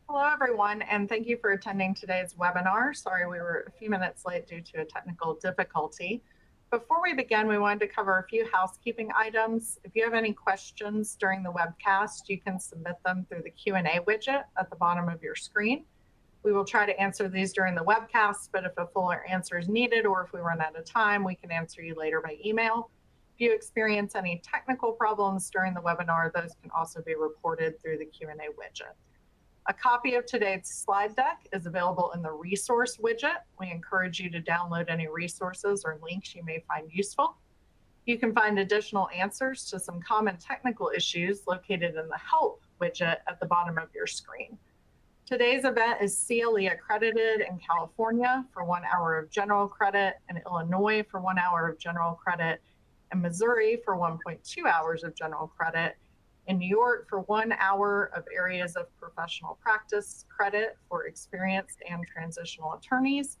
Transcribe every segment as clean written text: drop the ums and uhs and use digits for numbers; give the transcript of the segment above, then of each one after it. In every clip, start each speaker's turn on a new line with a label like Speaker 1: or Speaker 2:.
Speaker 1: Hello, everyone, and thank you for attending today's webinar. Sorry we were a few minutes late due to a technical difficulty. Before we begin, we wanted to cover a few housekeeping items. If you have any questions during the webcast, you can submit them through the Q&A widget at the bottom of your screen. We will try to answer these during the webcast, but if a fuller answer is needed or if we run out of time, we can answer you later by email. If you experience any technical problems during the webinar, those can also be reported through the Q&A widget. A copy of today's slide deck is available in the resource widget. We encourage you to download any resources or links you may find useful. You can find additional answers to some common technical issues located in the help widget at the bottom of your screen. Today's event is CLE accredited in California for 1 hour of general credit, in Illinois for 1 hour of general credit, in Missouri for 1.2 hours of general credit, in New York for 1 hour of areas of professional practice credit for experienced and transitional attorneys,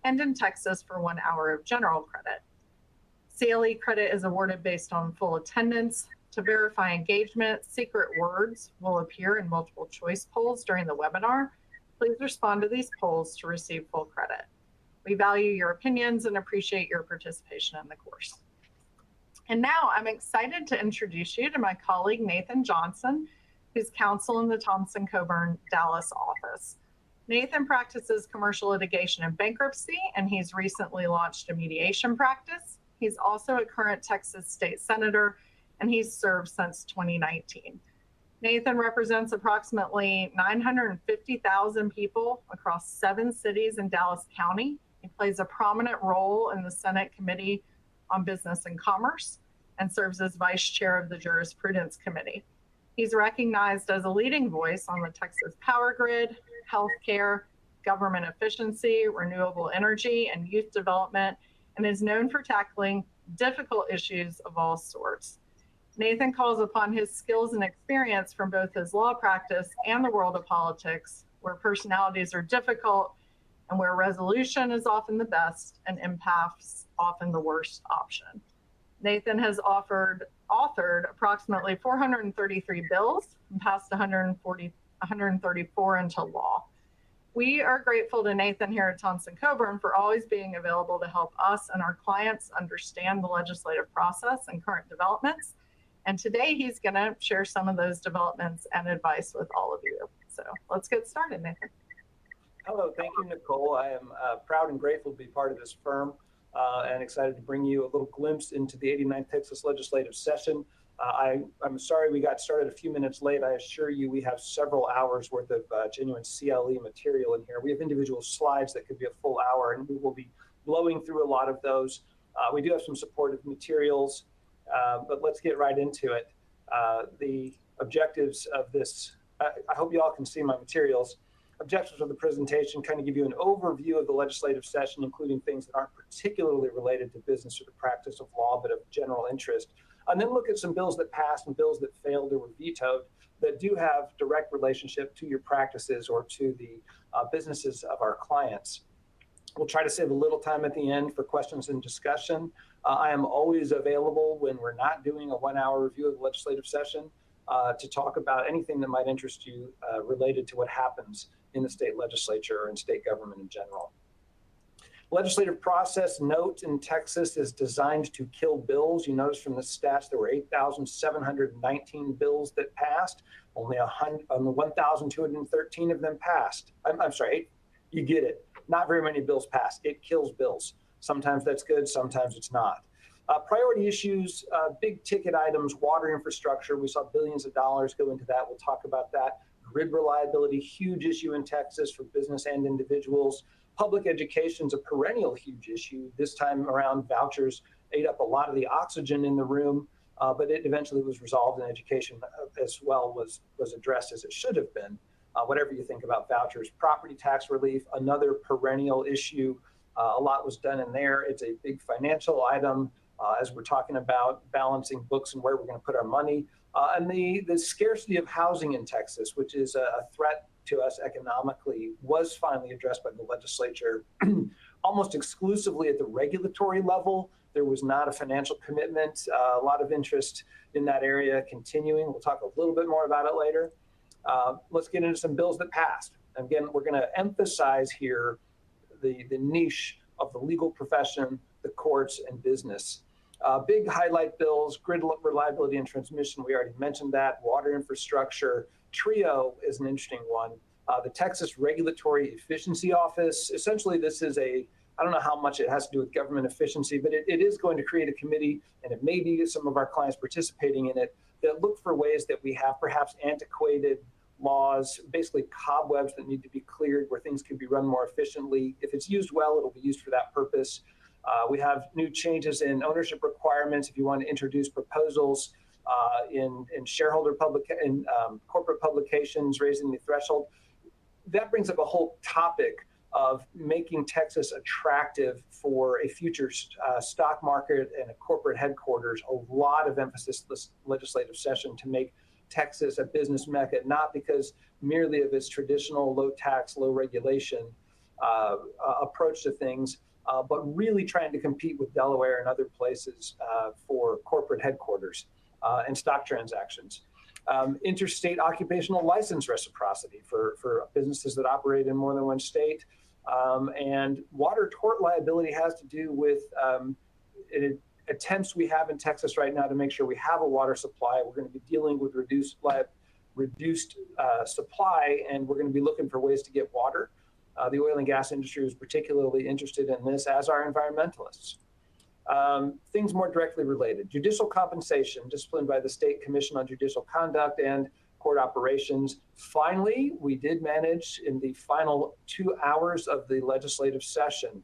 Speaker 1: and in Texas for 1 hour of general credit. CLE credit is awarded based on full attendance. To verify engagement, secret words will appear in multiple choice polls during the webinar. Please respond to these polls to receive full credit. We value your opinions and appreciate your participation in the course. And now I'm excited to introduce you to my colleague, Nathan Johnson, who's counsel in the Thompson, Coburn, Dallas office. Nathan practices commercial litigation and bankruptcy, and he's recently launched a mediation practice. He's also a current Texas state senator, and he's served since 2019. Nathan represents approximately 950,000 people across 7 cities in Dallas County. He plays a prominent role in the Senate Committee on Business and Commerce and serves as vice chair of the Jurisprudence Committee. He's recognized as a leading voice on the Texas power grid, healthcare, government efficiency, renewable energy, and youth development, and is known for tackling difficult issues of all sorts. Nathan calls upon his skills and experience from both his law practice and the world of politics, where personalities are difficult and where resolution is often the best and impasse often the worst option. Nathan has authored approximately 433 bills and passed 134 into law. We are grateful to Nathan here at Thompson Coburn for always being available to help us and our clients understand the legislative process and current developments. And today he's going to share some of those developments and advice with all of you. So let's get started, Nathan.
Speaker 2: Hello, thank you, Nicole. I am proud and grateful to be part of this firm and excited to bring you a little glimpse into the 89th Texas legislative session. I'm sorry we got started a few minutes late. I assure you we have several hours worth of genuine CLE material in here. We have individual slides that could be a full hour, and we will be blowing through a lot of those. We do have some supportive materials, but let's get right into it. The objectives of this, I hope you all can see my materials. Objectives of the presentation kind of give you an overview of the legislative session, including things that aren't particularly related to business or the practice of law, but of general interest. And then look at some bills that passed and bills that failed or were vetoed that do have direct relationship to your practices or to the businesses of our clients. We'll try to save a little time at the end for questions and discussion. I am always available when we're not doing a 1 hour review of the legislative session to talk about anything that might interest you related to what happens in the state legislature and state government in general. Legislative process note in Texas is designed to kill bills. You notice from the stats there were 8,719 bills that passed. Only 1,213 of them passed. I'm sorry, you get it. Not very many bills passed. It kills bills. Sometimes that's good, sometimes it's not. Priority issues, big ticket items, water infrastructure. We saw billions of dollars go into that. We'll talk about that. Grid reliability, huge issue in Texas for business and individuals. Public education is a perennial huge issue. This time around, vouchers ate up a lot of the oxygen in the room, but it eventually was resolved, and education as well was addressed as it should have been. Whatever you think about vouchers. Property tax relief, another perennial issue. A lot was done in there. It's a big financial item as we're talking about balancing books and where we're going to put our money. And the scarcity of housing in Texas, which is a threat to us economically, was finally addressed by the legislature almost exclusively at the regulatory level. There was not a financial commitment, a lot of interest in that area continuing. We'll talk a little bit more about it later. Let's get into some bills that passed. Again, we're going to emphasize here the niche of the legal profession, the courts, and business. Big highlight bills: grid reliability and transmission. We already mentioned that. Water infrastructure. TRIO is an interesting one. The Texas Regulatory Efficiency Office. Essentially, this is I don't know how much it has to do with government efficiency, but it is going to create a committee, and it may be some of our clients participating in it, that look for ways that we have perhaps antiquated laws, basically cobwebs that need to be cleared, where things can be run more efficiently. If it's used well, it'll be used for that purpose. We have new changes in ownership requirements. If you want to introduce proposals in corporate publications, raising the threshold, that brings up a whole topic of making Texas attractive for a future stock market and a corporate headquarters. A lot of emphasis this legislative session to make Texas a business mecca, not because merely of its traditional low tax, low regulation approach to things, but really trying to compete with Delaware and other places for corporate headquarters and stock transactions. Interstate occupational license reciprocity for businesses that operate in more than one state. And water tort liability has to do with attempts we have in Texas right now to make sure we have a water supply. We're going to be dealing with reduced supply, and we're going to be looking for ways to get water. The oil and gas industry is particularly interested in this, as are environmentalists. Things more directly related: judicial compensation, disciplined by the State Commission on Judicial Conduct and court operations. Finally, we did manage in the final 2 hours of the legislative session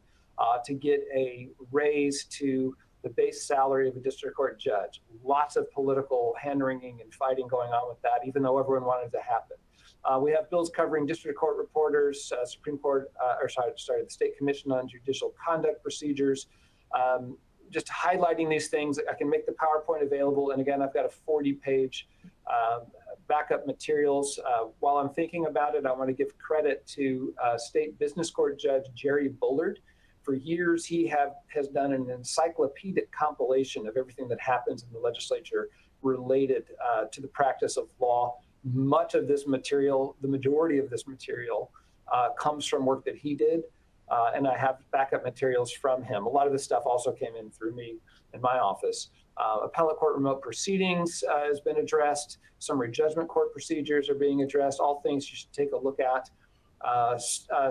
Speaker 2: to get a raise to the base salary of a district court judge. Lots of political hand-wringing and fighting going on with that, even though everyone wanted it to happen. We have bills covering district court reporters, the State Commission on Judicial Conduct procedures. Just highlighting these things. I can make the PowerPoint available. And again, I've got a 40-page backup materials. While I'm thinking about it, I want to give credit to State Business Court Judge Jerry Bullard. For years, he has done an encyclopedic compilation of everything that happens in the legislature related to the practice of law. Much of this material, the majority of this material, comes from work that he did. And I have backup materials from him. A lot of this stuff also came in through me in my office. Appellate court remote proceedings has been addressed. Summary judgment court procedures are being addressed. All things you should take a look at.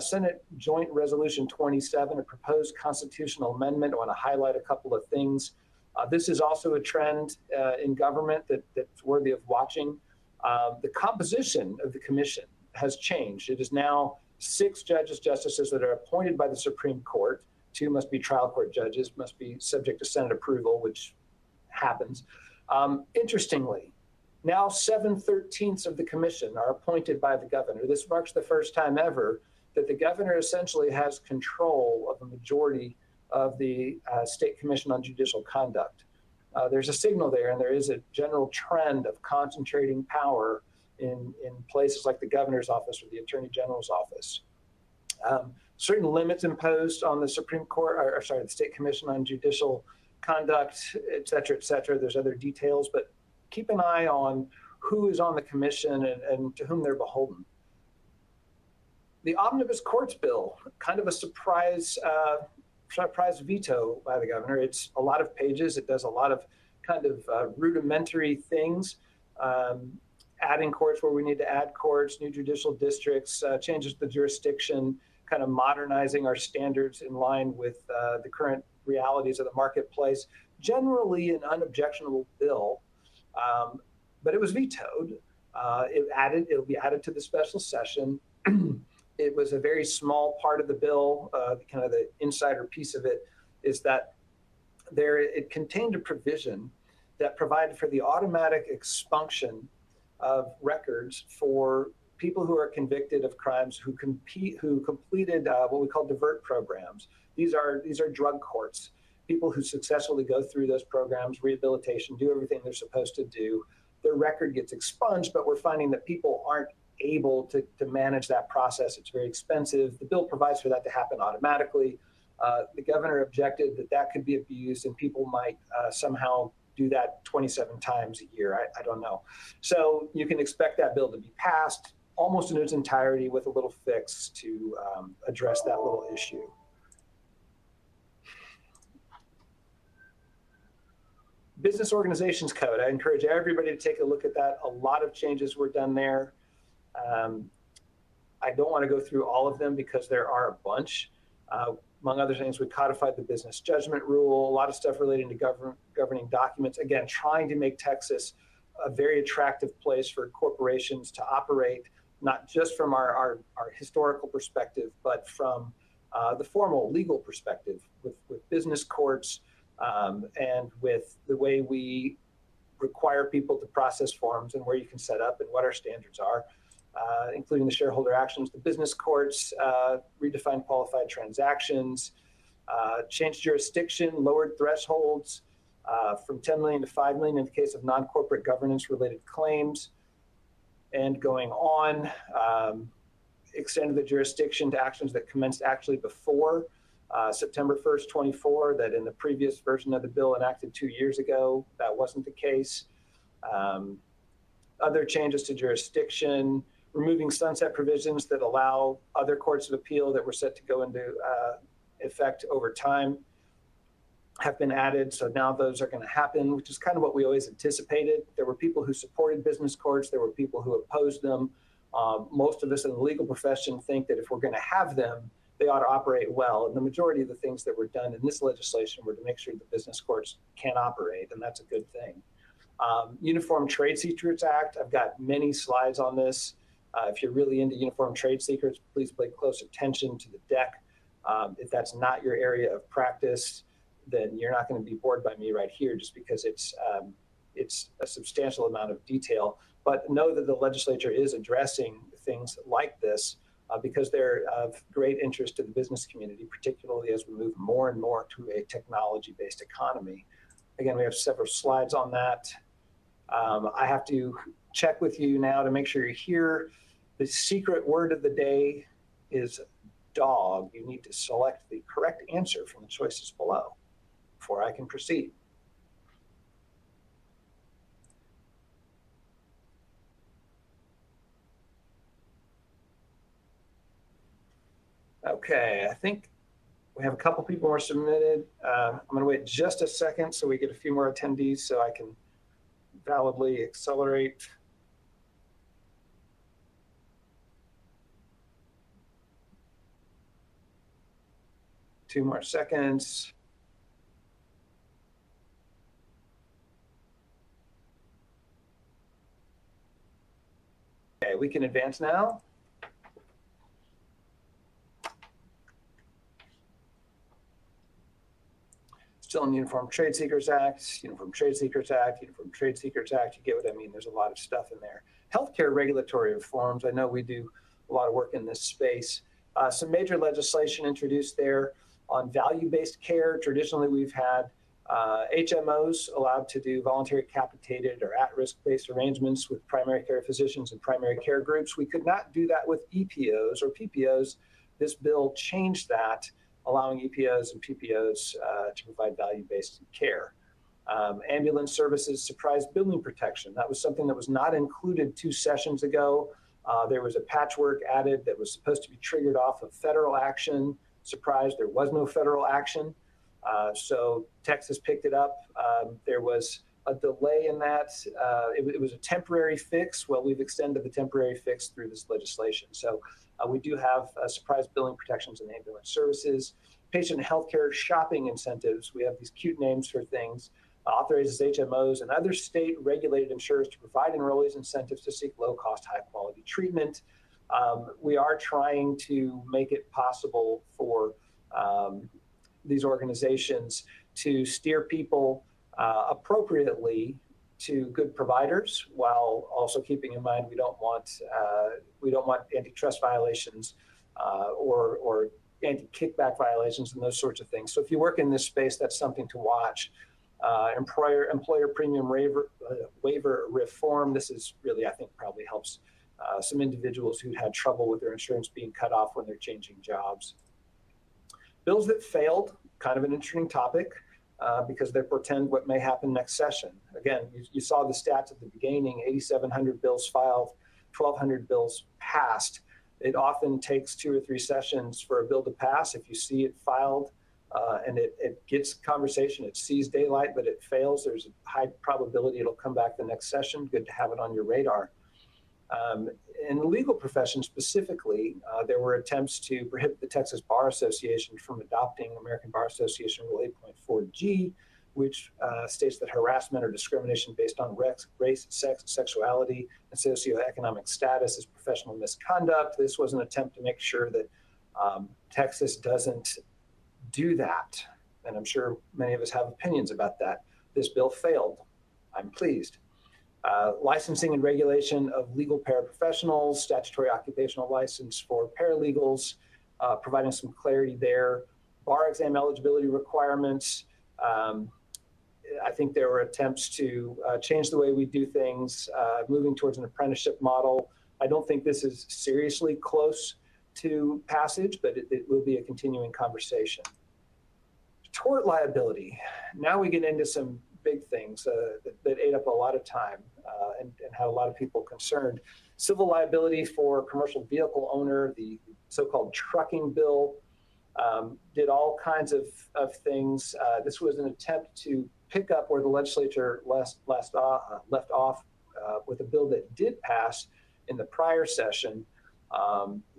Speaker 2: Senate Joint Resolution 27, a proposed constitutional amendment. I want to highlight a couple of things. This is also a trend in government that's worthy of watching. The composition of the commission has changed. It is now 6 justices that are appointed by the Supreme Court. 2 must be trial court judges, must be subject to Senate approval, which happens. Interestingly, now 7/13 of the commission are appointed by the governor. This marks the first time ever that the governor essentially has control of a majority of the State Commission on Judicial Conduct. There's a signal there, and there is a general trend of concentrating power in places like the governor's office or the attorney general's office. Certain limits imposed on the Supreme Court, the State Commission on Judicial Conduct, et cetera, et cetera. There's other details, but keep an eye on who is on the commission and to whom they're beholden. The Omnibus Courts Bill, kind of a surprise veto by the governor. It's a lot of pages. It does a lot of kind of rudimentary things. Adding courts where we need to add courts, new judicial districts, changes the jurisdiction, kind of modernizing our standards in line with the current realities of the marketplace. Generally an unobjectionable bill, but it was vetoed. It'll be added to the special session. It was a very small part of the bill. Kind of the insider piece of it is that it contained a provision that provided for the automatic expunction of records for people who are convicted of crimes who completed what we call divert programs. These are drug courts, people who successfully go through those programs, rehabilitation, do everything they're supposed to do. Their record gets expunged, but we're finding that people aren't able to manage that process. It's very expensive. The bill provides for that to happen automatically. The governor objected that could be abused and people might somehow do that 27 times a year. I don't know. So you can expect that bill to be passed almost in its entirety with a little fix to address that little issue. Business Organizations Code. I encourage everybody to take a look at that. A lot of changes were done there. I don't want to go through all of them because there are a bunch. Among other things, we codified the business judgment rule, a lot of stuff relating to governing documents. Again, trying to make Texas a very attractive place for corporations to operate, not just from our historical perspective, but from the formal legal perspective with business courts and with the way we require people to process forms and where you can set up and what our standards are. Including the shareholder actions, the business courts, redefined qualified transactions, changed jurisdiction, lowered thresholds from 10 million to 5 million in the case of non-corporate governance related claims, and going on, extended the jurisdiction to actions that commenced actually before September 1st, 24, that in the previous version of the bill enacted 2 years ago, that wasn't the case. Other changes to jurisdiction, removing sunset provisions that allow other courts of appeal that were set to go into effect over time have been added. So now those are going to happen, which is kind of what we always anticipated. There were people who supported business courts. There were people who opposed them. Most of us in the legal profession think that if we're going to have them, they ought to operate well. And the majority of the things that were done in this legislation were to make sure the business courts can operate, and that's a good thing. Uniform Trade Secrets Act, I've got many slides on this. If you're really into uniform trade secrets, please pay close attention to the deck. If that's not your area of practice, then you're not going to be bored by me right here just because it's a substantial amount of detail. But know that the legislature is addressing things like this because they're of great interest to the business community, particularly as we move more and more to a technology-based economy. Again, we have several slides on that. I have to check with you now to make sure you're here. The secret word of the day is dog. You need to select the correct answer from the choices below before I can proceed. Okay, I think we have a couple people more submitted. I'm going to wait just a second so we get a few more attendees so I can validly accelerate. Two more seconds. Okay, we can advance now. Still in Uniform Trade Secrets Act, Uniform Trade Secrets Act, Uniform Trade Secrets Act. You get what I mean? There's a lot of stuff in there. Healthcare regulatory reforms. I know we do a lot of work in this space. Some major legislation introduced there on value-based care. Traditionally, we've had HMOs allowed to do voluntary capitated or at-risk-based arrangements with primary care physicians and primary care groups. We could not do that with EPOs or PPOs. This bill changed that, allowing EPOs and PPOs to provide value-based care. Ambulance services, surprise billing protection. That was something that was not included 2 sessions ago. There was a patchwork added that was supposed to be triggered off of federal action. Surprise, there was no federal action. So Texas picked it up. There was a delay in that. It was a temporary fix. Well, we've extended the temporary fix through this legislation. So we do have surprise billing protections in ambulance services, patient healthcare shopping incentives. We have these cute names for things. Authorizes HMOs and other state regulated insurers to provide enrollees incentives to seek low cost, high quality treatment. We are trying to make it possible for these organizations to steer people appropriately to good providers, while also keeping in mind we don't want antitrust violations or anti-kickback violations and those sorts of things. So if you work in this space, that's something to watch. Employer premium waiver reform. This is really, I think, probably helps some individuals who had trouble with their insurance being cut off when they're changing jobs. Bills that failed, kind of an interesting topic. because they portend what may happen next session. Again, you saw the stats at the beginning: 8,700 bills filed, 1,200 bills passed. It often takes 2 or 3 sessions for a bill to pass. If you see it filed and it gets conversation, it sees daylight, but it fails, there's a high probability it'll come back the next session. Good to have it on your radar. In the legal profession specifically, there were attempts to prohibit the Texas Bar Association from adopting American Bar Association Rule 8.4G, which states that harassment or discrimination based on race, sex, sexuality, and socioeconomic status is professional misconduct. This was an attempt to make sure that Texas doesn't do that. And I'm sure many of us have opinions about that. This bill failed. I'm pleased. Licensing and regulation of legal paraprofessionals, statutory occupational license for paralegals, providing some clarity there. Bar exam eligibility requirements. I think there were attempts to change the way we do things, moving towards an apprenticeship model. I don't think this is seriously close to passage, but it will be a continuing conversation. Tort liability. Now we get into some big things that ate up a lot of time and had a lot of people concerned. Civil liability for commercial vehicle owner, the so-called trucking bill, did all kinds of things. This was an attempt to pick up where the legislature left off with a bill that did pass in the prior session.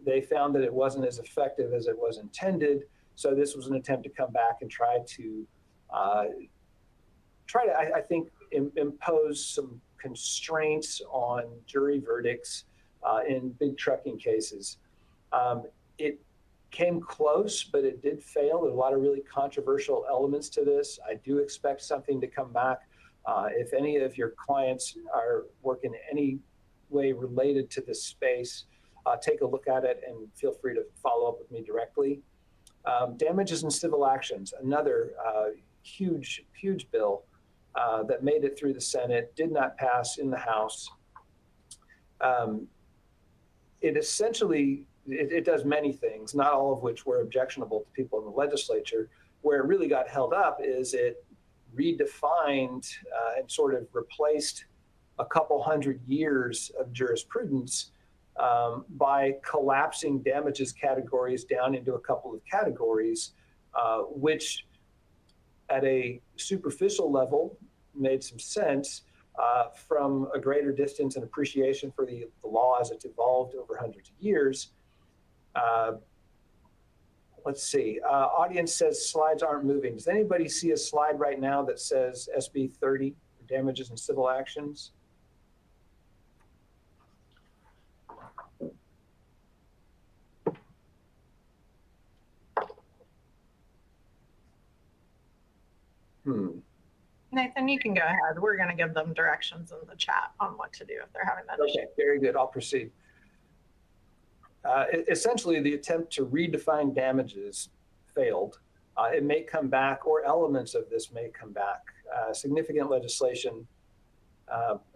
Speaker 2: They found that it wasn't as effective as it was intended. So this was an attempt to come back and try to, I think, impose some constraints on jury verdicts in big trucking cases. It came close, but it did fail. There are a lot of really controversial elements to this. I do expect something to come back. If any of your clients are working any way related to this space, take a look at it and feel free to follow up with me directly. Damages and civil actions, another huge bill that made it through the Senate, did not pass in the House. It essentially, it does many things, not all of which were objectionable to people in the legislature. Where it really got held up is it redefined and sort of replaced a couple hundred years of jurisprudence by collapsing damages categories down into a couple of categories, which at a superficial level made some sense from a greater distance and appreciation for the law as it's evolved over hundreds of years. Let's see. Audience says slides aren't moving. Does anybody see a slide right now that says SB 30, damages and civil actions?
Speaker 1: Nathan, you can go ahead. We're going to give them directions in the chat on what to do if they're having that issue.
Speaker 2: Okay, very good. I'll proceed. Essentially, the attempt to redefine damages failed. It may come back, or elements of this may come back. Significant legislation,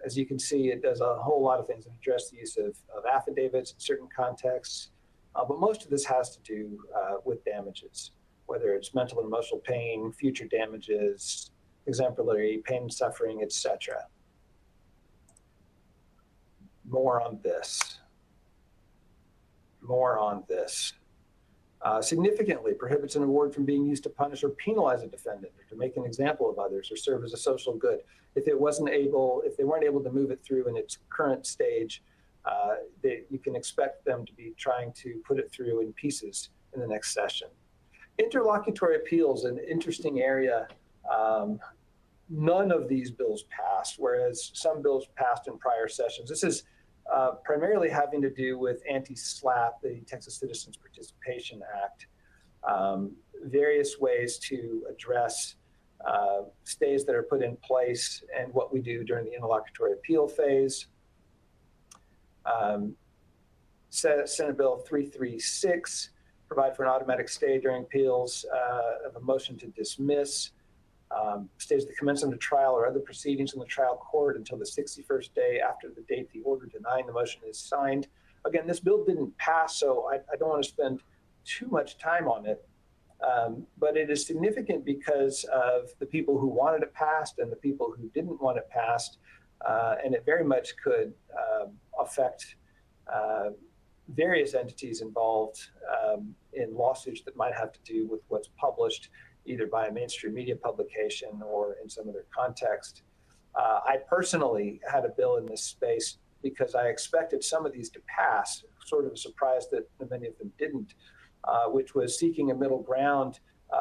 Speaker 2: as you can see, it does a whole lot of things to address the use of affidavits in certain contexts, but most of this has to do with damages, whether it's mental and emotional pain, future damages, exemplary pain and suffering, etc. More on this. Significantly prohibits an award from being used to punish or penalize a defendant, or to make an example of others, or serve as a social good. If they weren't able to move it through in its current stage, you can expect them to be trying to put it through in pieces in the next session. Interlocutory appeals, an interesting area. None of these bills passed, whereas some bills passed in prior sessions. This is primarily having to do with anti-SLAPP, the Texas Citizens Participation Act, various ways to address stays that are put in place and what we do during the interlocutory appeal phase. Senate Bill 336, provide for an automatic stay during appeals of a motion to dismiss. Stays the commencement of trial or other proceedings in the trial court until the 61st day after the date the order denying the motion is signed. Again, this bill didn't pass, so I don't want to spend too much time on it. But it is significant because of the people who wanted it passed and the people who didn't want it passed. And it very much could affect various entities involved in lawsuits that might have to do with what's published either by a mainstream media publication or in some other context. I personally had a bill in this space because I expected some of these to pass, sort of a surprise that many of them didn't, which was seeking a middle ground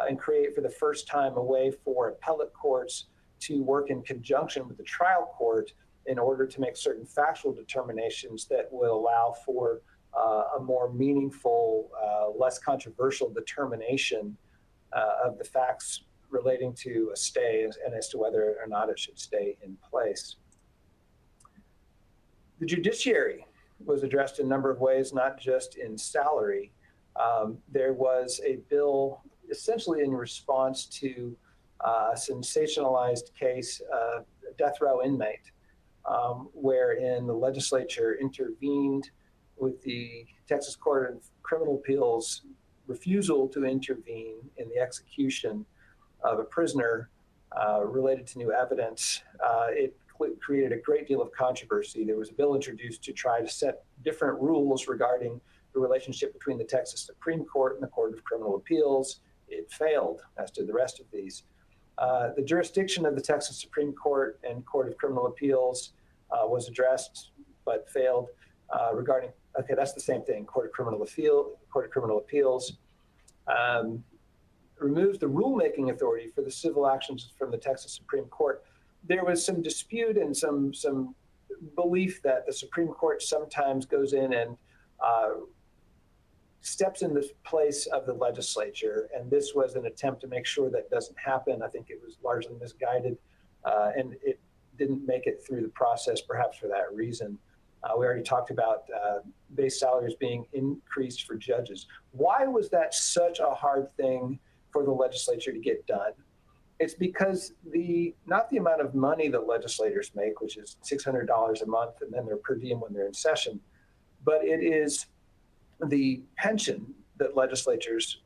Speaker 2: and create for the first time a way for appellate courts to work in conjunction with the trial court in order to make certain factual determinations that would allow for a more meaningful, less controversial determination of the facts relating to a stay and as to whether or not it should stay in place. The judiciary was addressed in a number of ways, not just in salary. There was a bill essentially in response to a sensationalized case, a death row inmate, wherein the legislature intervened with the Texas Court of Criminal Appeals refusal to intervene in the execution of a prisoner related to new evidence. It created a great deal of controversy. There was a bill introduced to try to set different rules regarding the relationship between the Texas Supreme Court and the Court of Criminal Appeals. It failed, as did the rest of these. The jurisdiction of the Texas Supreme Court and Court of Criminal Appeals was addressed, but failed regarding, okay, that's the same thing, Court of Criminal Appeals. Removes the rulemaking authority for the civil actions from the Texas Supreme Court. There was some dispute and some belief that the Supreme Court sometimes goes in and steps in the place of the legislature, and this was an attempt to make sure that doesn't happen. I think it was largely misguided, and it didn't make it through the process, perhaps for that reason. We already talked about base salaries being increased for judges. Why was that such a hard thing for the legislature to get done? It's because not the amount of money that legislators make, which is $600 a month, and then their per diem when they're in session, but it is the pension that legislators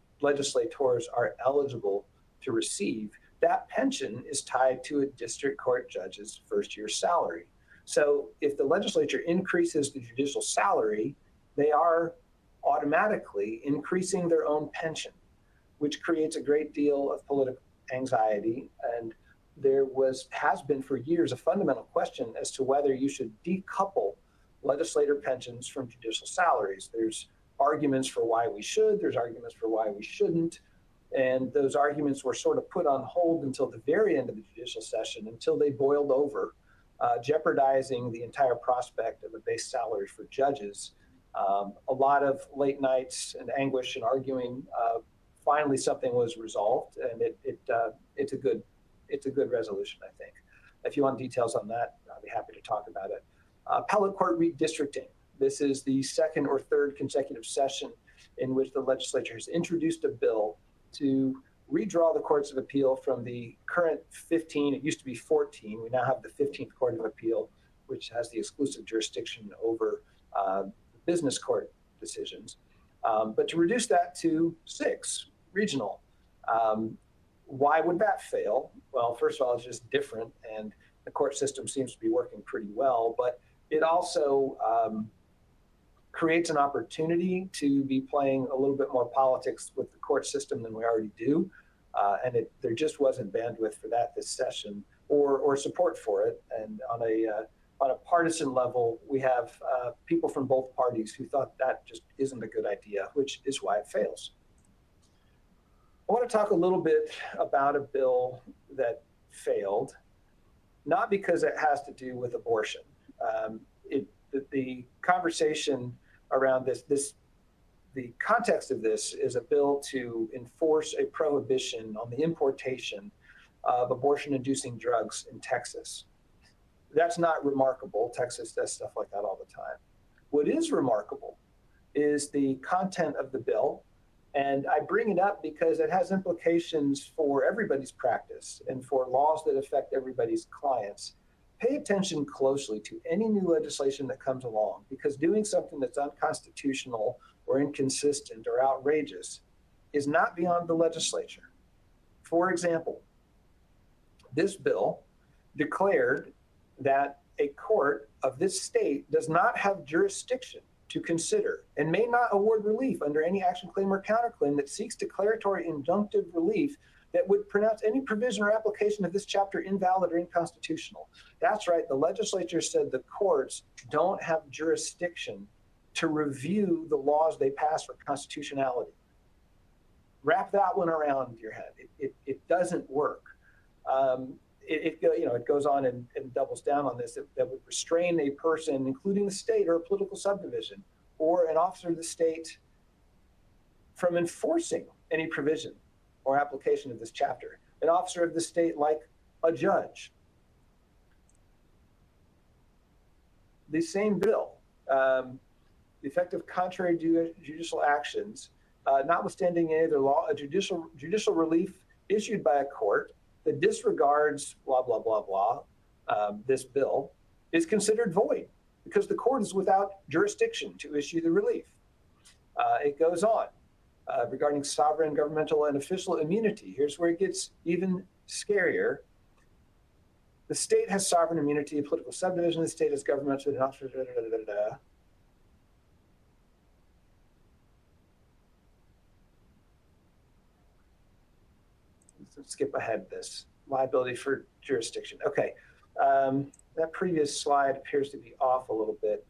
Speaker 2: are eligible to receive. That pension is tied to a district court judge's first year salary. So if the legislature increases the judicial salary, they are automatically increasing their own pension, which creates a great deal of political anxiety. And there has been for years a fundamental question as to whether you should decouple legislator pensions from judicial salaries. There's arguments for why we should, there's arguments for why we shouldn't. And those arguments were sort of put on hold until the very end of the judicial session, until they boiled over, jeopardizing the entire prospect of a base salary for judges. A lot of late nights and anguish and arguing. Finally, something was resolved, and it's a good resolution, I think. If you want details on that, I'll be happy to talk about it. Appellate court redistricting. This is the second or third consecutive session in which the legislature has introduced a bill to redraw the courts of appeal from the current 15, it used to be 14, we now have the 15th Court of Appeal, which has the exclusive jurisdiction over business court decisions, but to reduce that to 6 regional. Why would that fail? Well, first of all, it's just different, and the court system seems to be working pretty well, but it also creates an opportunity to be playing a little bit more politics with the court system than we already do. And there just wasn't bandwidth for that this session, or support for it. And on a partisan level, we have people from both parties who thought that just isn't a good idea, which is why it fails. I want to talk a little bit about a bill that failed, not because it has to do with abortion. The conversation around the context of this is a bill to enforce a prohibition on the importation of abortion-inducing drugs in Texas. That's not remarkable. Texas does stuff like that all the time. What is remarkable is the content of the bill, and I bring it up because it has implications for everybody's practice and for laws that affect everybody's clients. Pay attention closely to any new legislation that comes along, because doing something that's unconstitutional or inconsistent or outrageous is not beyond the legislature. For example, this bill declared that a court of this state does not have jurisdiction to consider and may not award relief under any action claim or counterclaim that seeks declaratory injunctive relief that would pronounce any provision or application of this chapter invalid or unconstitutional. That's right. The legislature said the courts don't have jurisdiction to review the laws they pass for constitutionality. Wrap that one around your head. It doesn't work. It goes on and doubles down on this, that would restrain a person, including the state or a political subdivision or an officer of the state, from enforcing any provision or application of this chapter. An officer of the state, like a judge. The same bill, the effect of contrary judicial actions, notwithstanding any other law, a judicial relief issued by a court that disregards blah, blah, blah, blah, this bill, is considered void because the court is without jurisdiction to issue the relief. It goes on regarding sovereign, governmental, and official immunity. Here's where it gets even scarier. The state has sovereign immunity, a political subdivision of the state has governmental and officer, Let's skip ahead this. Liability for jurisdiction. Okay, that previous slide appears to be off a little bit.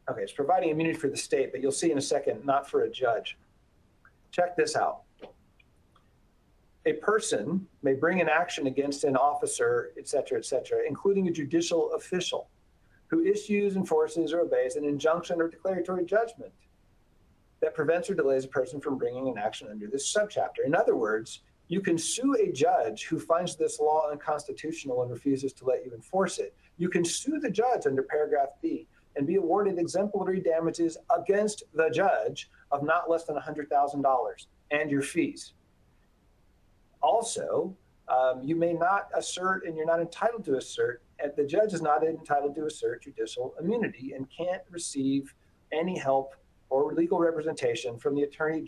Speaker 2: Okay, it's providing immunity for the state, but you'll see in a second, not for a judge. Check this out. A person may bring an action against an officer, et cetera, including a judicial official who issues, enforces, or obeys an injunction or declaratory judgment that prevents or delays a person from bringing an action under this subchapter. In other words, you can sue a judge who finds this law unconstitutional and refuses to let you enforce it. You can sue the judge under paragraph B and be awarded exemplary damages against the judge of not less than $100,000 and your fees. Also, you may not assert, and you're not entitled to assert, and the judge is not entitled to assert judicial immunity and can't receive any help or legal representation from the attorney.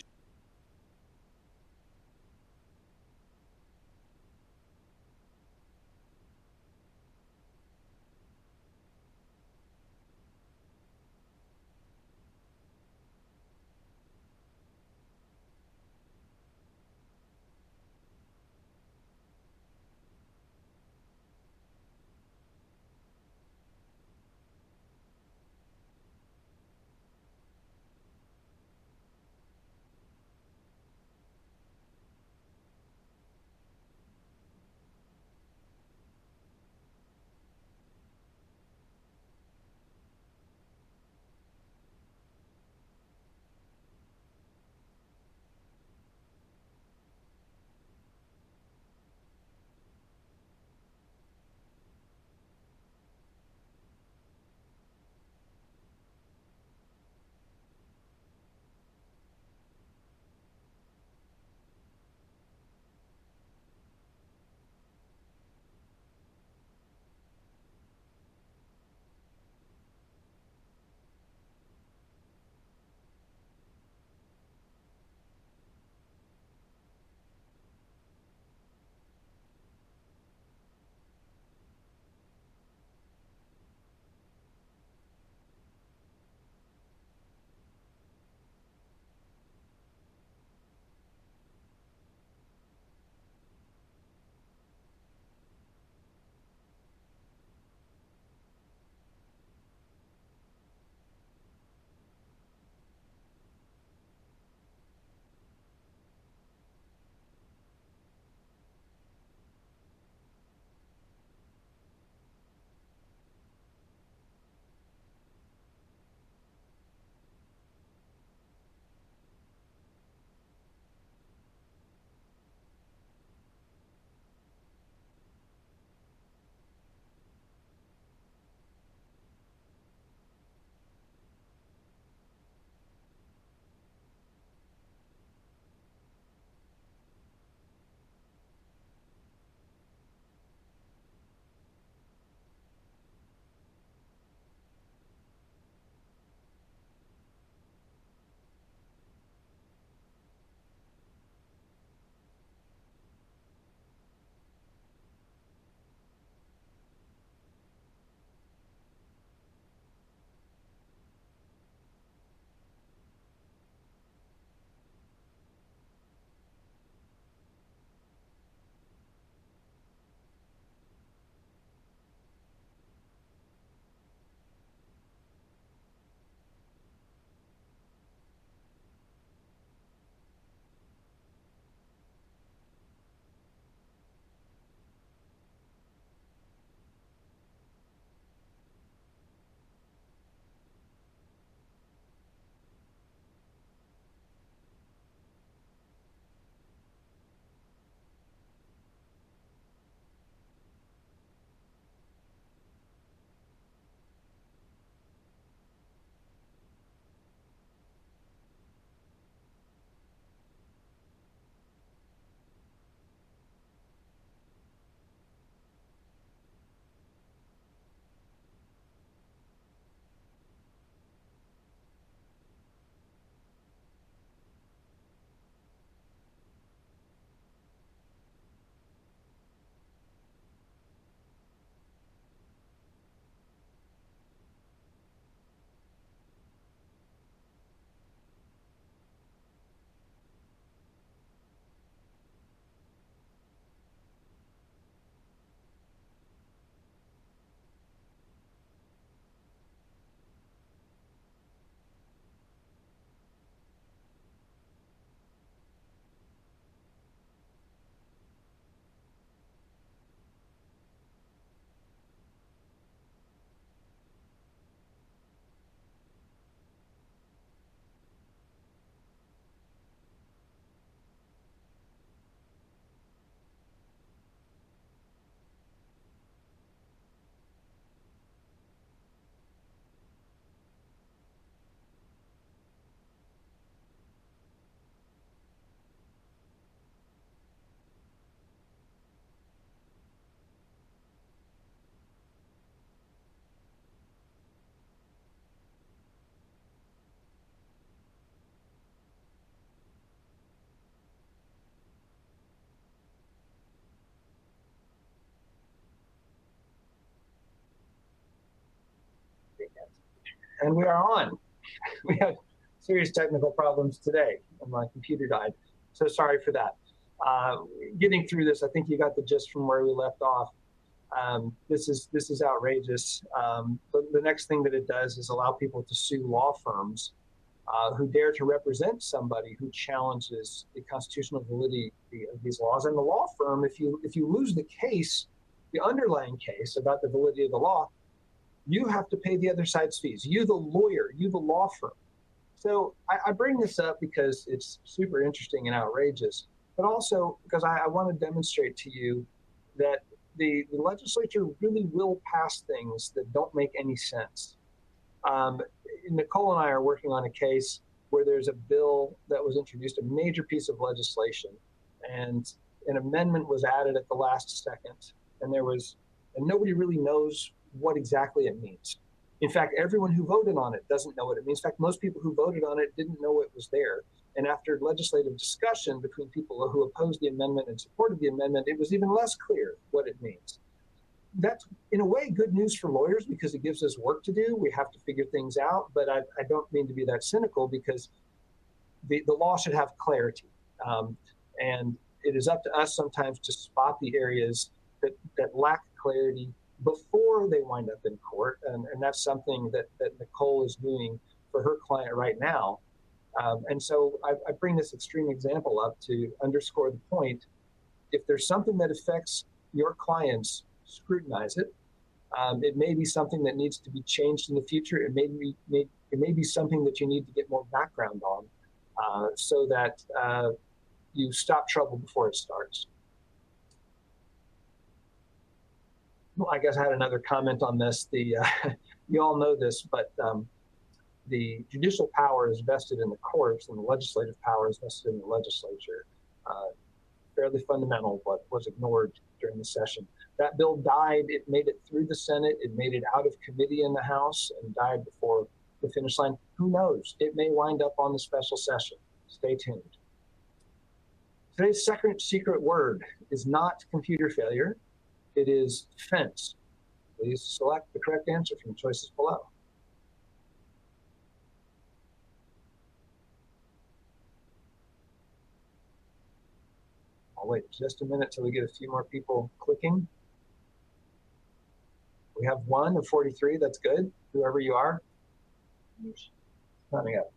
Speaker 2: And we are on. We had serious technical problems today, and my computer died. So sorry for that. Getting through this, I think you got the gist from where we left off. This is outrageous. The next thing that it does is allow people to sue law firms who dare to represent somebody who challenges the constitutional validity of these laws. And the law firm, if you lose the case, the underlying case about the validity of the law, you have to pay the other side's fees. You, the lawyer, you, the law firm. So I bring this up because it's super interesting and outrageous, but also because I want to demonstrate to you that the legislature really will pass things that don't make any sense. Nicole and I are working on a case where there's a bill that was introduced, a major piece of legislation, and an amendment was added at the last second, and nobody really knows what exactly it means. In fact, everyone who voted on it doesn't know what it means. In fact, most people who voted on it didn't know it was there. And after legislative discussion between people who opposed the amendment and supported the amendment, it was even less clear what it means. That's, in a way, good news for lawyers because it gives us work to do. We have to figure things out, but I don't mean to be that cynical because the law should have clarity. And it is up to us sometimes to spot the areas that lack clarity before they wind up in court. And that's something that Nicole is doing for her client right now. And so I bring this extreme example up to underscore the point. If there's something that affects your clients, scrutinize it. It may be something that needs to be changed in the future. It may be something that you need to get more background on so that you stop trouble before it starts. Well, I guess I had another comment on this. You all know this, but the judicial power is vested in the courts and the legislative power is vested in the legislature. Fairly fundamental, but was ignored during the session. That bill died. It made it through the Senate. It made it out of committee in the House and died before the finish line. Who knows? It may wind up on the special session. Stay tuned. Today's second secret word is not computer failure. It is fence. Please select the correct answer from the choices below. I'll wait just a minute till we get a few more people clicking. We have 1 of 43. That's good. Whoever you are. Coming up.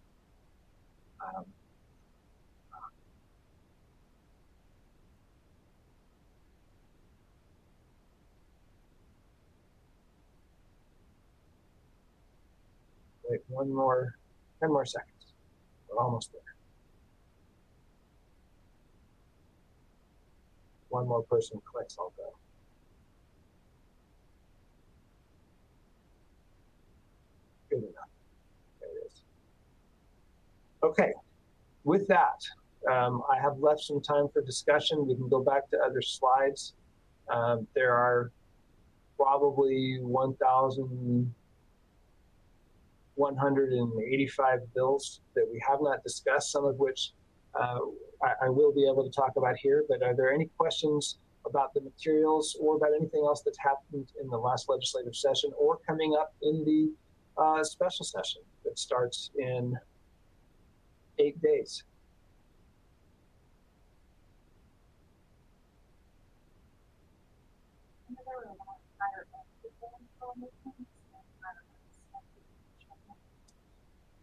Speaker 2: Wait 10 more seconds. We're almost there. One more person clicks, I'll go. Good enough. There it is. Okay, with that, I have left some time for discussion. We can go back to other slides. There are probably 1,185 bills that we have not discussed, some of which I will be able to talk about here, but are there any questions about the materials or about anything else that's happened in the last legislative session or coming up in the special session that starts in 8 days?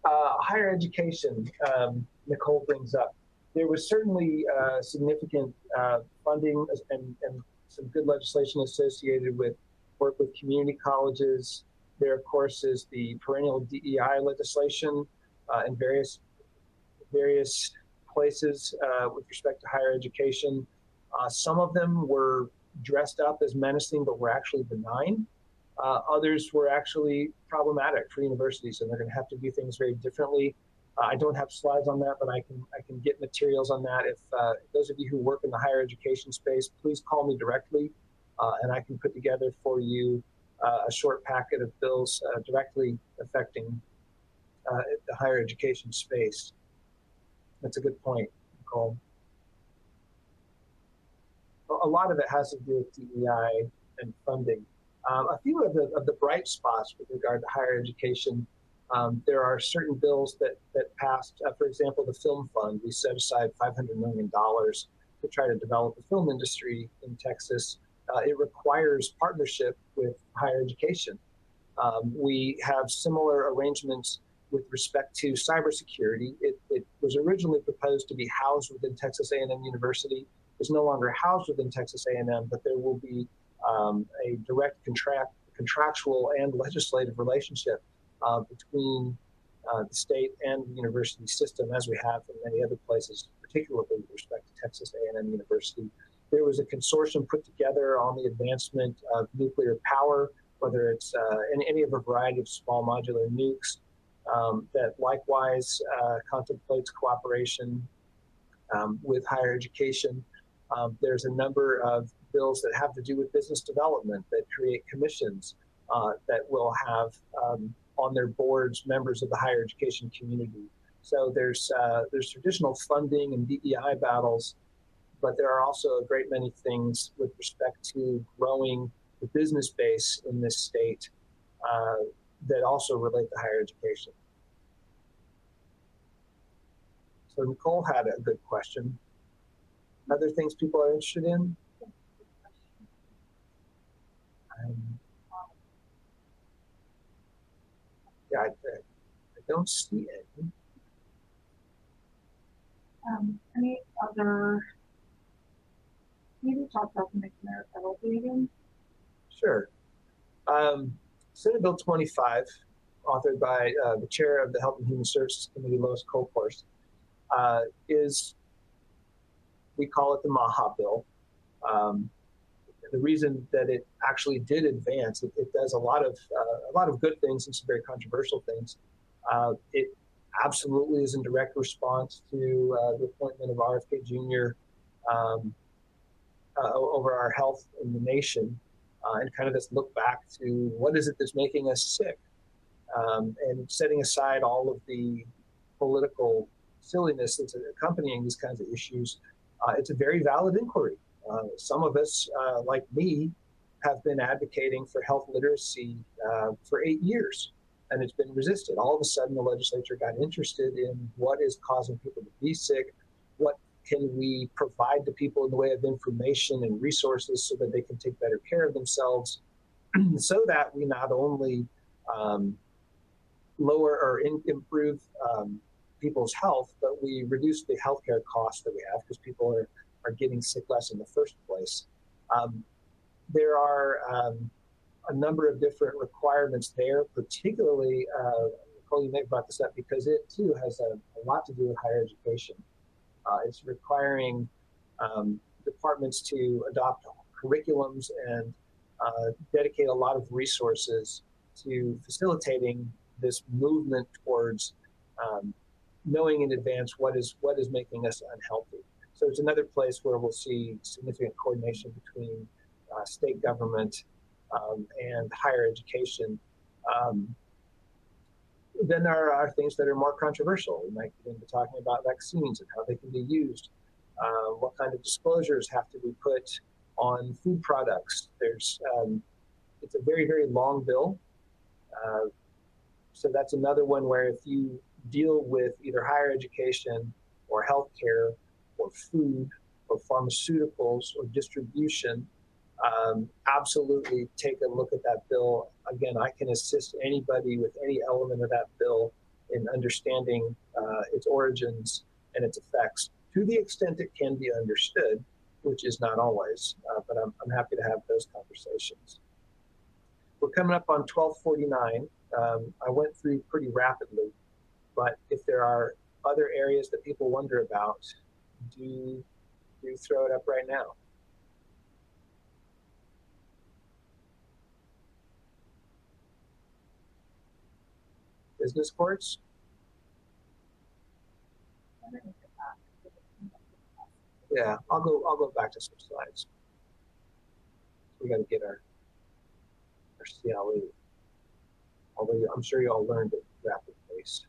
Speaker 2: Higher education, Nicole brings up. There was certainly significant funding and some good legislation associated with work with community colleges. There, of course, is the perennial DEI legislation in various places with respect to higher education. Some of them were dressed up as menacing, but were actually benign. Others were actually problematic for universities, and they're going to have to do things very differently. I don't have slides on that, but I can get materials on that. If those of you who work in the higher education space, please call me directly, and I can put together for you a short packet of bills directly affecting the higher education space. That's a good point, Nicole. A lot of it has to do with DEI and funding. A few of the bright spots with regard to higher education There are certain bills that passed, for example, the film fund. We set aside $500 million to try to develop the film industry in Texas. It requires partnership with higher education. We have similar arrangements with respect to cybersecurity. It was originally proposed to be housed within Texas A&M University. It's no longer housed within Texas A&M, but there will be a direct contractual and legislative relationship between the state and the university system, as we have in many other places, particularly with respect to Texas A&M University. There was a consortium put together on the advancement of nuclear power, whether it's in any of a variety of small modular nukes, that likewise contemplates cooperation with higher education. There's a number of bills that have to do with business development that create commissions that will have on their boards members of the higher education community. So there's traditional funding and DEI battles, but there are also a great many things with respect to growing the business base in this state that also relate to higher education. So Nicole had a good question. Other things people are interested in? Yeah, I don't see any.
Speaker 3: Any other, maybe talk about the McNair penalty again?
Speaker 2: Sure. Senate Bill 25, authored by the chair of the Health and Human Services Committee, Lois Coburn, is, we call it the MAHA bill. The reason that it actually did advance, it does a lot of good things and some very controversial things. It absolutely is in direct response to the appointment of RFK Jr. Over our health in the nation, and kind of this look back to what is it that's making us sick, and setting aside all of the political silliness that's accompanying these kinds of issues. It's a very valid inquiry. Some of us, like me, have been advocating for health literacy for 8 years, and it's been resisted. All of a sudden, the legislature got interested in what is causing people to be sick, what can we provide to people in the way of information and resources so that they can take better care of themselves, so that we not only lower or improve people's health, but we reduce the healthcare costs that we have because people are getting sick less in the first place. There are a number of different requirements there, particularly, Nicole, you may have brought this up because it too has a lot to do with higher education. It's requiring departments to adopt curriculums and dedicate a lot of resources to facilitating this movement towards knowing in advance what is making us unhealthy. So it's another place where we'll see significant coordination between state government and higher education. Then there are things that are more controversial. We might get into talking about vaccines and how they can be used. What kind of disclosures have to be put on food products? It's a very, very long bill. So that's another one where if you deal with either higher education or healthcare or food or pharmaceuticals or distribution, absolutely take a look at that bill. Again, I can assist anybody with any element of that bill in understanding its origins and its effects to the extent it can be understood, which is not always, but I'm happy to have those conversations. We're coming up on 12:49. I went through pretty rapidly, but if there are other areas that people wonder about, do throw it up right now. Business courts? Yeah, I'll go back to some slides. We got to get our CLE. Although I'm sure you all learned at rapid pace.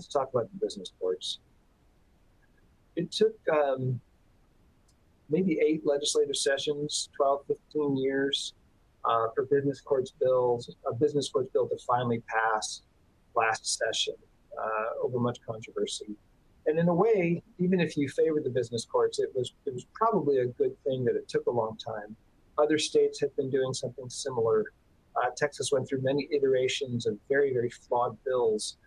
Speaker 4: let's talk about the business courts. It took maybe 8 legislative sessions, 12, 15 years for a business courts bill to finally pass last session over much controversy. And in a way, even if you favored the business courts, it was probably a good thing that it took a long time. Other states had been doing something similar. Texas went through many iterations of very, very flawed bills,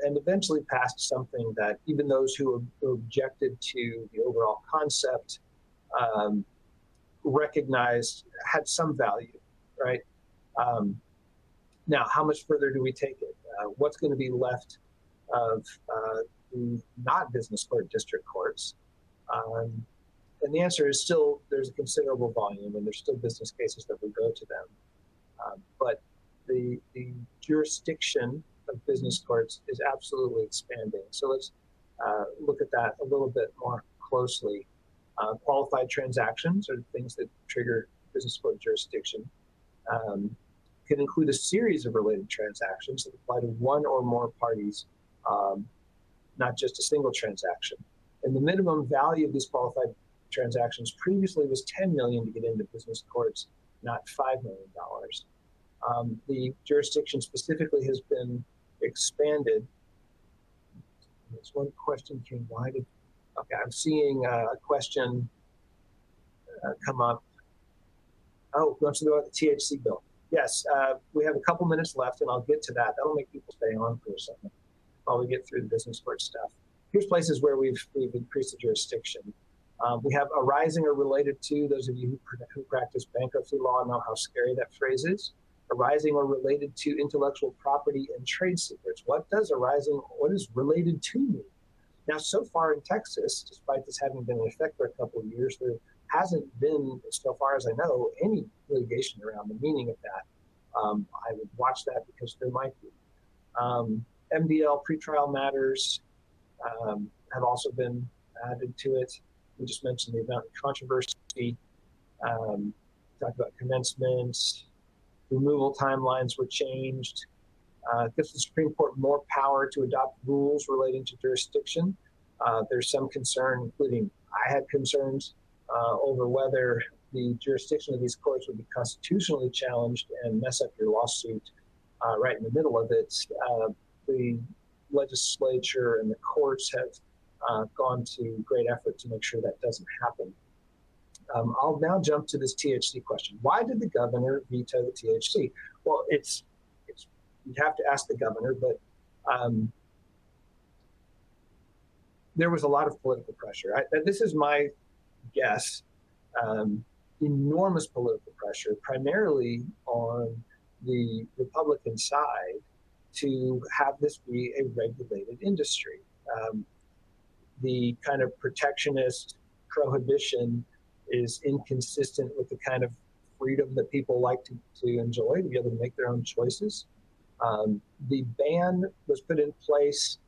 Speaker 4: and eventually passed something that even those who objected to the overall concept recognized had some value, right? Now, how much further do we take it? What's going to be left of the not business court district courts? And the answer is still there's a considerable volume, and there's still business cases that would go to them. But the jurisdiction of business courts is absolutely expanding. So let's look at that a little bit more closely. Qualified transactions are things that trigger business court jurisdiction. Can include a series of related transactions that apply to one or more parties, not just a single transaction. And the minimum value of these qualified transactions previously was $10 million to get into business courts, not $5 million. The jurisdiction specifically has been expanded. This one question came, okay, I'm seeing a question come up. Oh, wants to go about the THC bill. Yes, we have a couple minutes left, and I'll get to that. That'll make people stay on for a second while we get through the business court stuff. Here's places where we've increased the jurisdiction. We have arising or related to. Those of you who practice bankruptcy law know how scary that phrase is. Arising or related to intellectual property and trade secrets. What is related to mean? Now, so far in Texas, despite this having been in effect for a couple of years, there hasn't been, so far as I know, any litigation around the meaning of that. I would watch that because there might be. MDL pretrial matters have also been added to it. We just mentioned the amount of controversy. Talked about commencements. Removal timelines were changed. Gives the Supreme Court more power to adopt rules relating to jurisdiction. There's some concern, including I had concerns over whether the jurisdiction of these courts would be constitutionally challenged and mess up your lawsuit right in the middle of it. The legislature and the courts have gone to great effort to make sure that doesn't happen. I'll now jump to this THC question. Why did the governor veto the THC? Well, you'd have to ask the governor, but there was a lot of political pressure. This is my guess. Enormous political pressure, primarily on the Republican side, to have this be a regulated industry. The kind of protectionist prohibition is inconsistent with the kind of freedom that people like to enjoy, to be able to make their own choices. The ban was put in place.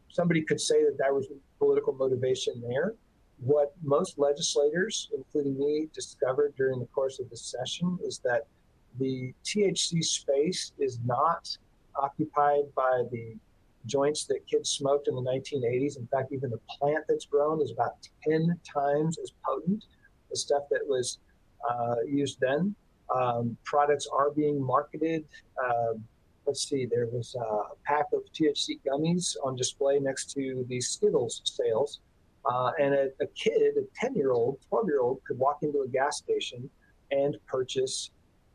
Speaker 4: Somebody could say that there was political motivation there. What most legislators, including me, discovered during the course of this session is that the THC space is not occupied by the joints that kids smoked in the 1980s. In fact, even the plant that's grown is about 10 times as potent as stuff that was used then. Products are being marketed. Let's see, there was a pack of THC gummies on display next to the Skittles sales. And a kid, a 10-year-old, 12-year-old, could walk into a gas station and purchase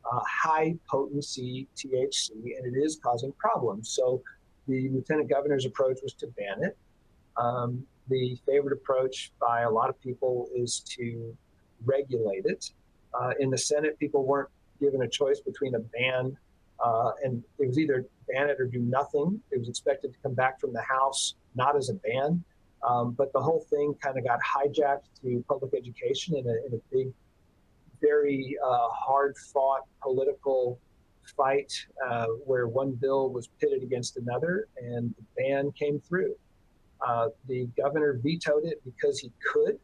Speaker 4: high potency THC, and it is causing problems. So the lieutenant governor's approach was to ban it. The favored approach by a lot of people is to regulate it. In the Senate, people weren't given a choice between a ban and it was either ban it or do nothing. It was expected to come back from the House, not as a ban. But the whole thing kind of got hijacked to public education in a big, very hard-fought political fight where one bill was pitted against another, and the ban came through. The governor vetoed it because he could,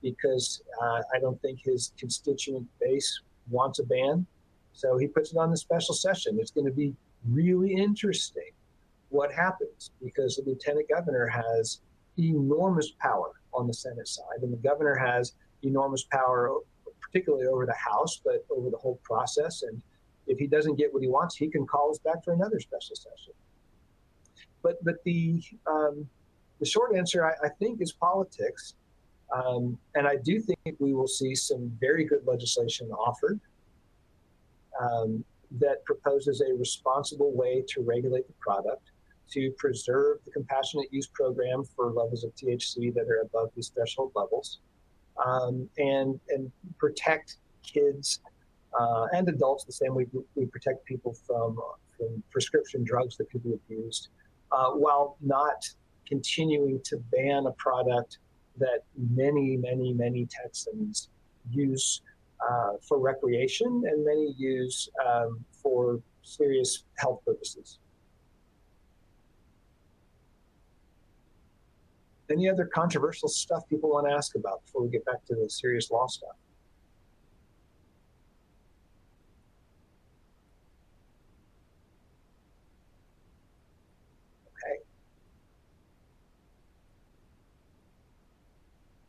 Speaker 4: because I don't think his constituent base wants a ban. So he puts it on the special session. It's going to be really interesting what happens, because the lieutenant governor has enormous power on the Senate side, and the governor has enormous power, particularly over the House, but over the whole process. And if he doesn't get what he wants, he can call us back for another special session. But the short answer, I think, is politics. And I do think we will see some very good legislation offered that proposes a responsible way to regulate the product, to preserve the compassionate use program for levels of THC that are above these threshold levels, and protect kids and adults the same way we protect people from prescription drugs that people abused, while not continuing to ban a product that many Texans use for recreation, and many use for serious health purposes. Any other controversial stuff people want to ask about before we get back to the serious law stuff? Okay.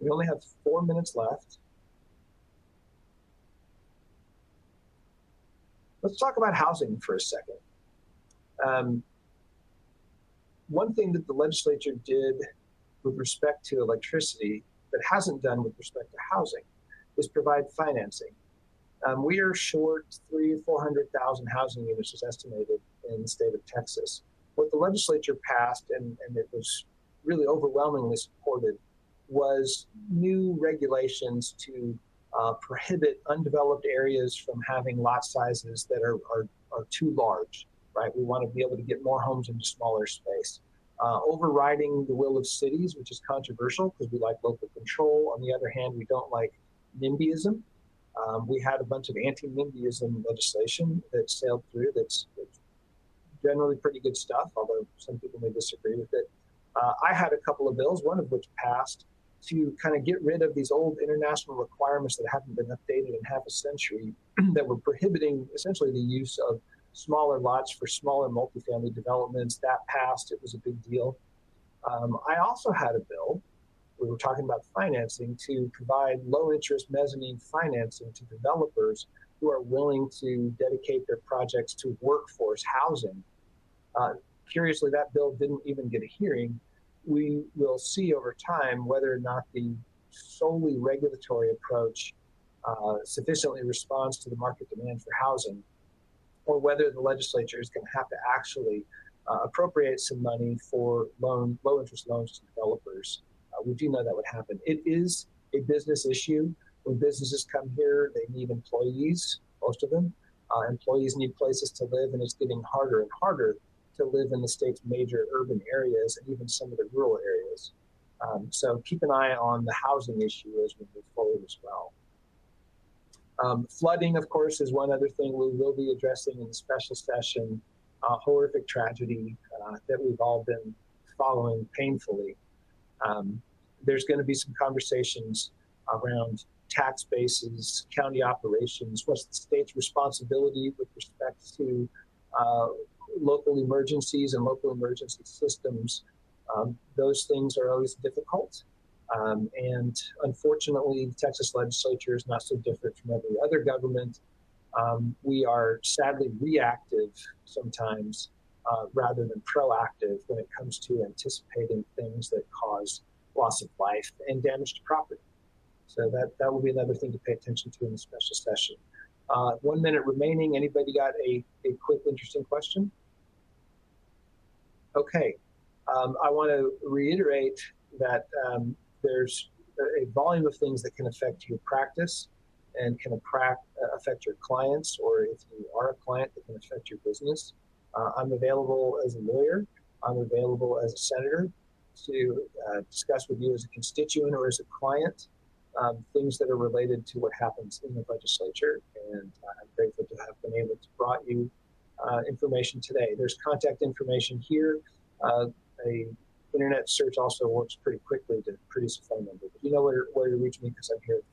Speaker 4: We only have 4 minutes left. Let's talk about housing for a second. One thing that the legislature did with respect to electricity that hasn't done with respect to housing is provide financing. We are short 300,000 or 400,000 housing units is estimated in the state of Texas. What the legislature passed, and it was really overwhelmingly supported, was new regulations to prohibit undeveloped areas from having lot sizes that are too large, right? We want to be able to get more homes into smaller space. Overriding the will of cities, which is controversial because we like local control. On the other hand, we don't like NIMBYism. We had a bunch of anti-NIMBYism legislation that sailed through that's generally pretty good stuff, although some people may disagree with it. I had a couple of bills, one of which passed, to kind of get rid of these old international requirements that haven't been updated in half a century that were prohibiting essentially the use of smaller lots for smaller multifamily developments. That passed. It was a big deal. I also had a bill, we were talking about financing, to provide low interest mezzanine financing to developers who are willing to dedicate their projects to workforce housing. Curiously, that bill didn't even get a hearing. We will see over time whether or not the solely regulatory approach sufficiently responds to the market demand for housing, or whether the legislature is going to have to actually appropriate some money for low interest loans to developers. We do know that would happen. It is a business issue. When businesses come here, they need employees, most of them. Employees need places to live, and it's getting harder and harder to live in the state's major urban areas and even some of the rural areas. So keep an eye on the housing issue as we move forward as well. Flooding, of course, is one other thing we will be addressing in the special session. Horrific tragedy that we've all been following painfully. There's going to be some conversations around tax bases, county operations, what's the state's responsibility with respect to local emergencies and local emergency systems. Those things are always difficult. And unfortunately, the Texas legislature is not so different from every other government. We are sadly reactive sometimes rather than proactive when it comes to anticipating things that cause loss of life and damage to property. So that will be another thing to pay attention to in the special session. 1 minute remaining. Anybody got a quick, interesting question? Okay. I want to reiterate that there's a volume of things that can affect your practice and can affect your clients, or if you are a client, that can affect your business. I'm available as a lawyer. I'm available as a senator to discuss with you as a constituent or as a client things that are related to what happens in the legislature. And I'm grateful to have been able to brought you information today. There's contact information here. A internet search also works pretty quickly to produce a phone number. But you know where to reach me because I'm here at